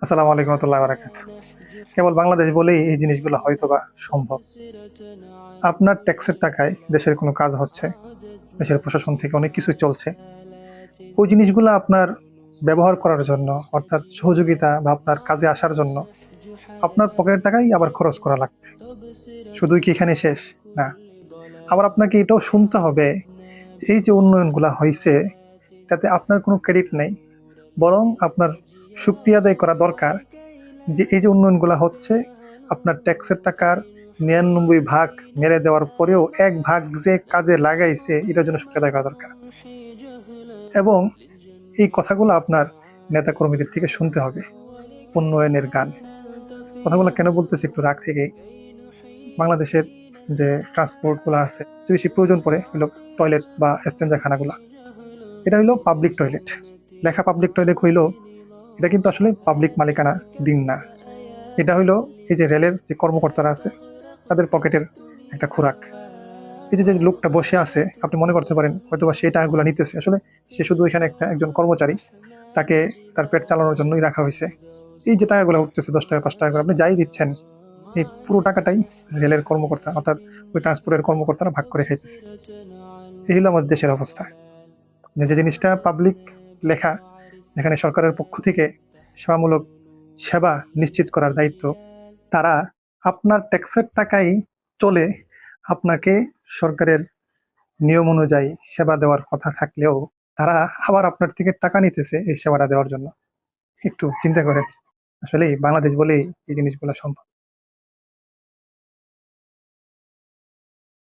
আসসালামু আলাইকুম রহমতুল্লাহ বারাকাতুহু। কেবল বাংলাদেশ বলেই এই জিনিসগুলো হয়তোবা সম্ভব। আপনার ট্যাক্সের টাকায় দেশের কোনো কাজ হচ্ছে, দেশের প্রশাসন থেকে অনেক কিছু চলছে। ওই জিনিসগুলো আপনার ব্যবহার করার জন্য, অর্থাৎ সহযোগিতা বা আপনার কাজে আসার জন্য আপনার পকেটের টাকাই আবার খরচ করা লাগবে। শুধুই কি এখানে শেষ? না। আবার আপনাকে এটাও শুনতে হবে যে এই যে উন্নয়নগুলা হইছে, তাতে আপনার কোনো ক্রেডিট নেই। বরং আপনার শুকরিয়া আদায় করা দরকার যে এই যে উন্নয়নগুলা হচ্ছে, আপনার ট্যাক্সের টাকার ৯৯ ভাগ মেরে দেওয়ার পরেও ১ ভাগ যে কাজে লাগাইছে, এটার জন্য শুকরিয়া আদায় করা দরকার। এবং এই কথাগুলো আপনার নেতা কর্মীদের থেকে শুনতে হবে। উন্নয়নের গান কথাগুলো কেন বলতেছি একটু রাগ থেকেই। বাংলাদেশের যে ট্রান্সপোর্ট গুলো আছে, যে বেশি প্রয়োজন পড়ে হলো টয়লেট বা এস্তেঞ্জা খানাগুলা, এটা হইলো পাবলিক টয়লেট। লেখা পাবলিক টয়লেট হইলো, এটা কিন্তু আসলে পাবলিক মালিকানা দিন না। এটা হইলো এই যে রেলের যে কর্মকর্তারা আছে, তাদের পকেটের একটা খোরাক। এই যে যে লোকটা বসে আছে, আপনি মনে করতে পারেন হয়তোবা সেই টাকাগুলো নিতেছে, আসলে সে শুধু এখানে একজন কর্মচারী। তাকে তার পেট চালানোর জন্যই রাখা হয়েছে। এই যে টাকাগুলো উঠতেছে ১০ টাকা ৫ টাকা করে আপনি যাই দিচ্ছেন, এই পুরো টাকাটাই রেলের কর্মকর্তা অর্থাৎ ওই ট্রান্সপোর্টের কর্মকর্তারা ভাগ করে খাইতেছে। এই হলো আমাদের দেশের অবস্থা। যে জিনিসটা পাবলিক লেখা, যেখানে সরকারের পক্ষ থেকে সেবামূলক সেবা নিশ্চিত করার দায়িত্ব, তারা আপনার ট্যাক্সের টাকাই চলে। আপনাকে সরকারের নিয়ম অনুযায়ী সেবা দেওয়ার কথা থাকলেও তারা আবার আপনার থেকে টাকা নিতেছে এই সেবাটা দেওয়ার জন্য। একটু চিন্তা করেন। আসলে বাংলাদেশ বলেই এই জিনিসগুলো সম্ভব।